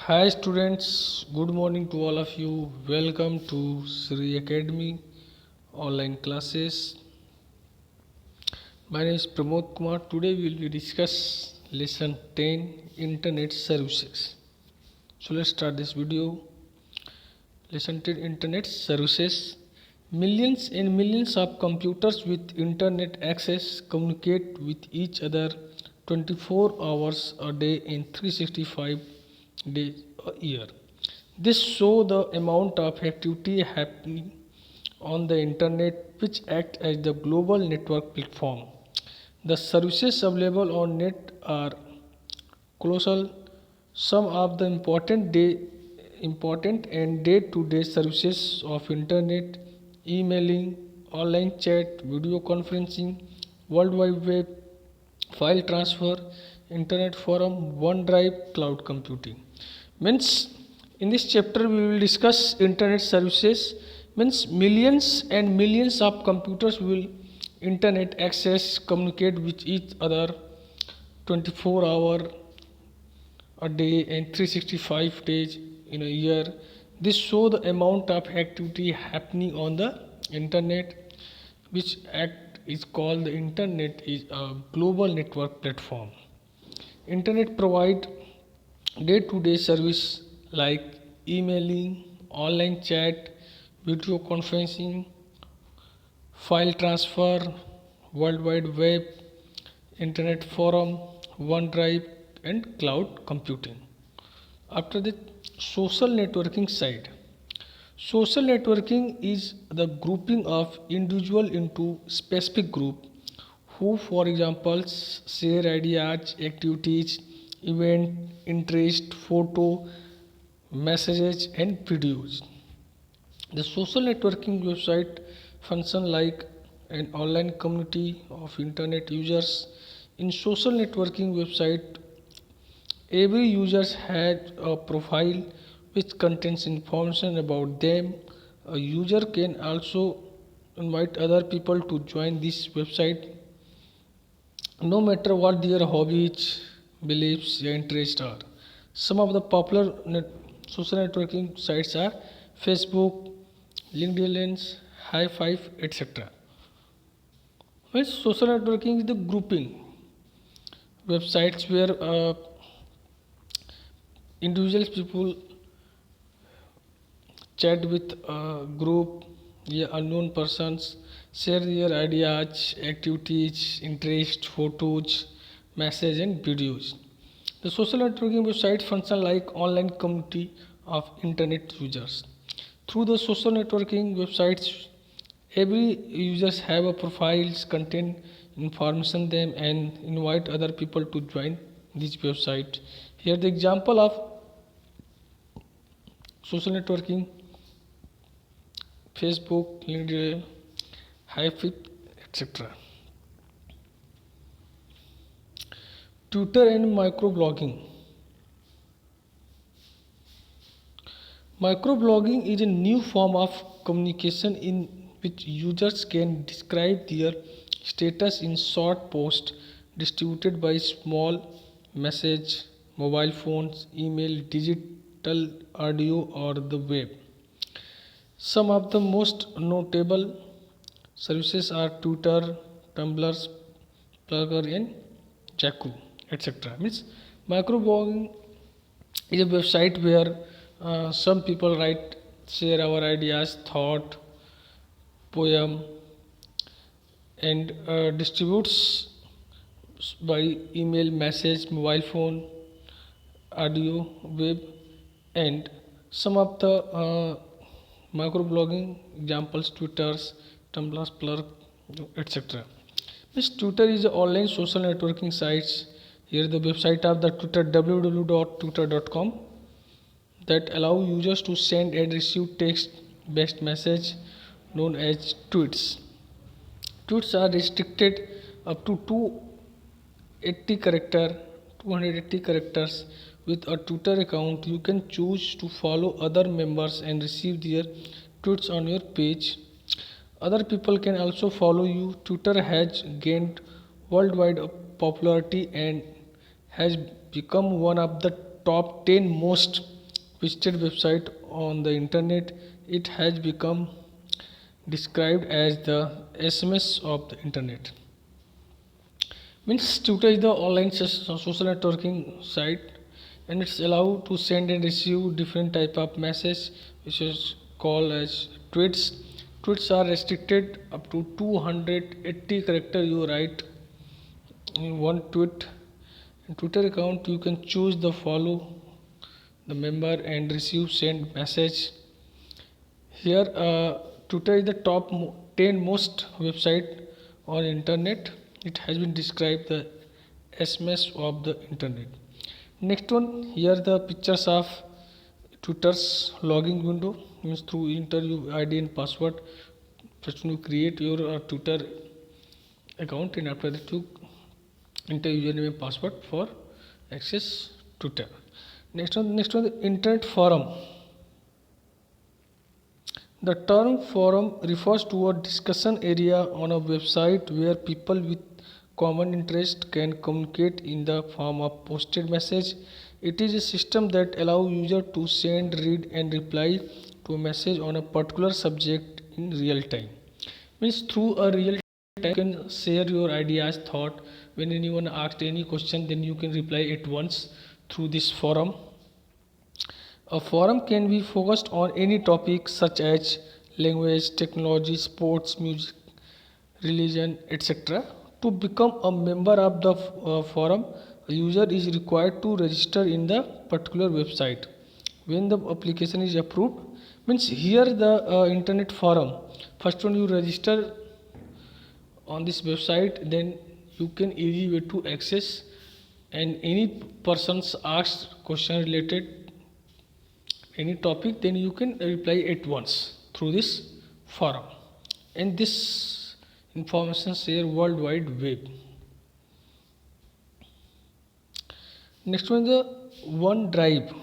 Hi students, good morning to all of you. Welcome to Sri Academy online classes. My name is Pramod Kumar. Today we will discuss lesson 10 Internet Services. So let's start this video. Lesson 10 Internet Services. Millions and millions of computers with internet access communicate with each other 24 hours a day and 365 days a year. This shows the amount of activity happening on the internet which act as the global network platform. The services available on net are colossal. Some of the important and day-to-day services of internet, emailing, online chat, video conferencing, World Wide Web, file transfer, internet forum, OneDrive, cloud computing. Means in this chapter we will discuss internet services. Means millions and millions of computers will internet access communicate with each other 24 hour a day and 365 days in a year. This show the amount of activity happening on the internet, which act is called the internet is a global network platform. Internet provide day-to-day service like emailing, online chat, video conferencing, file transfer, World Wide Web, Internet Forum, OneDrive, and cloud computing. After the social networking side, social networking is the grouping of individual into specific group who, for example, share ideas, activities, event, interest, photo, messages, and videos. The social networking website function like an online community of internet users. In social networking website, every user has a profile which contains information about them. A user can also invite other people to join this website no matter what their hobbies, beliefs, and interests are. Some of the popular social networking sites are Facebook, LinkedIn, High Five, etc. Well, social networking is the grouping websites where individuals people chat with a group, yeah, unknown persons, share their ideas, activities, interests, photos, messages, and videos. The social networking website function like online community of internet users. Through the social networking websites, every users have a profiles, contain information them, and invite other people to join this website. Here the example of social networking: Facebook, LinkedIn, Hive, etc. Twitter and microblogging. Microblogging is a new form of communication in which users can describe their status in short posts distributed by small message, mobile phones, email, digital audio, or the web. Some of the most notable services are Twitter, Tumblr, Plugger, and Jaku, etc. Means microblogging is a website where some people write, share our ideas, thought, poem, and distributes by email, message, mobile phone, audio, web, and some of the microblogging examples: Twitters, Tumblr, Plurk, etc. This Twitter is an online social networking sites. Here the website of the Twitter www.twitter.com that allow users to send and receive text-based message known as tweets. Tweets are restricted up to 280 characters. With a Twitter account, you can choose to follow other members and receive their tweets on your page. Other people can also follow you. Twitter has gained worldwide popularity and has become one of the top 10 most visited website on the internet. It has become described as the SMS of the internet. Means Twitter is the online social networking site, and it's allowed to send and receive different type of message, which is called as tweets. Tweets are restricted up to 280 character. You write in one tweet. In Twitter account, you can choose the follow the member and receive send message. Here, Twitter is the top 10 most website on internet. It has been described the SMS of the internet. Next one, here the pictures of Twitter's login window, means through enter your ID and password. First you create your Twitter account, and after that you enter username and password for access Twitter. Next one, the internet forum. The term forum refers to a discussion area on a website where people with common interest can communicate in the form of posted message. It is a system that allows users to send, read, and reply to a message on a particular subject in real time. Means through a real time you can share your ideas, thought. When anyone asks any question, then you can reply at once through this forum. A forum can be focused on any topic such as language, technology, sports, music, religion, etc. To become a member of the forum, a user is required to register in the particular website. When the application is approved, means here the internet forum. First when you register on this website, then you can easy way to access, and any persons asked question related any topic, then you can reply at once through this forum, and this information share world wide web. Next one, the OneDrive.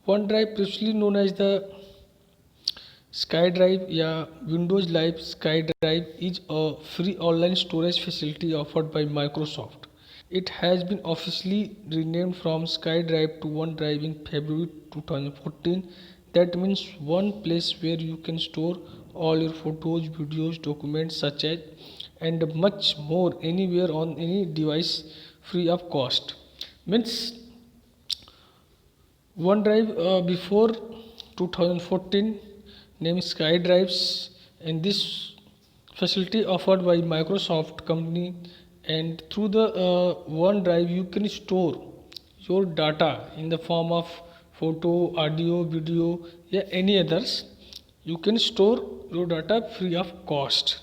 OneDrive, previously known as the SkyDrive या Windows Live SkyDrive, is a free online storage facility offered by Microsoft. It has been officially renamed from SkyDrive to OneDrive in February 2014. That means one place where you can store all your photos, videos, documents such as, and much more anywhere on any device free of cost. Means OneDrive before 2014 named SkyDrives, and this facility offered by Microsoft company, and through the OneDrive you can store your data in the form of photo, audio, video, yeah, any others. You can store your data free of cost.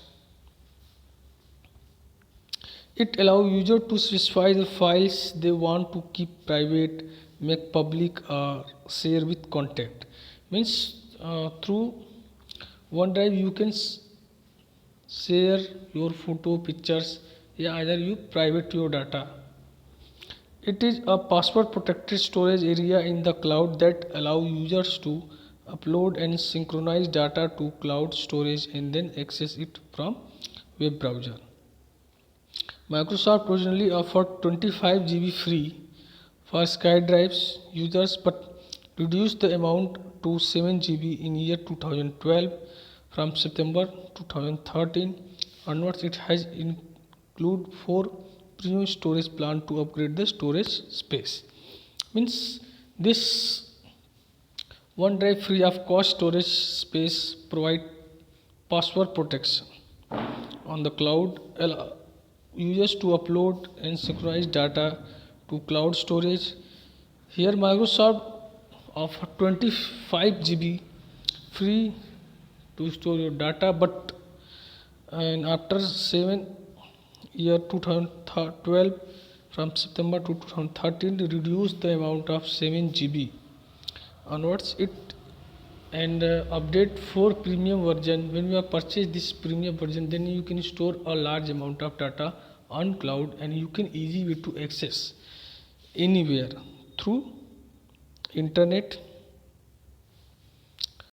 It allows user to specify the files they want to keep private, make public, or share with contact. Means through OneDrive you can share your photo, pictures, yeah, either you private your data. It is a password protected storage area in the cloud that allow users to upload and synchronize data to cloud storage and then access it from web browser. Microsoft originally offered 25 GB free for SkyDrives users, but reduced the amount to 7 GB in year 2012. From September 2013 onwards, it has included 4 premium storage plan to upgrade the storage space. Means this OneDrive free of cost storage space provide password protection on the cloud, allow users to upload and synchronize data to cloud storage. Here Microsoft offer 25 GB free to store your data, but and after 7 year 2012, from September to 2013, reduce the amount of 7 GB onwards it, and update for premium version. When you have purchased this premium version, then you can store a large amount of data on cloud, and you can easy way to access anywhere through internet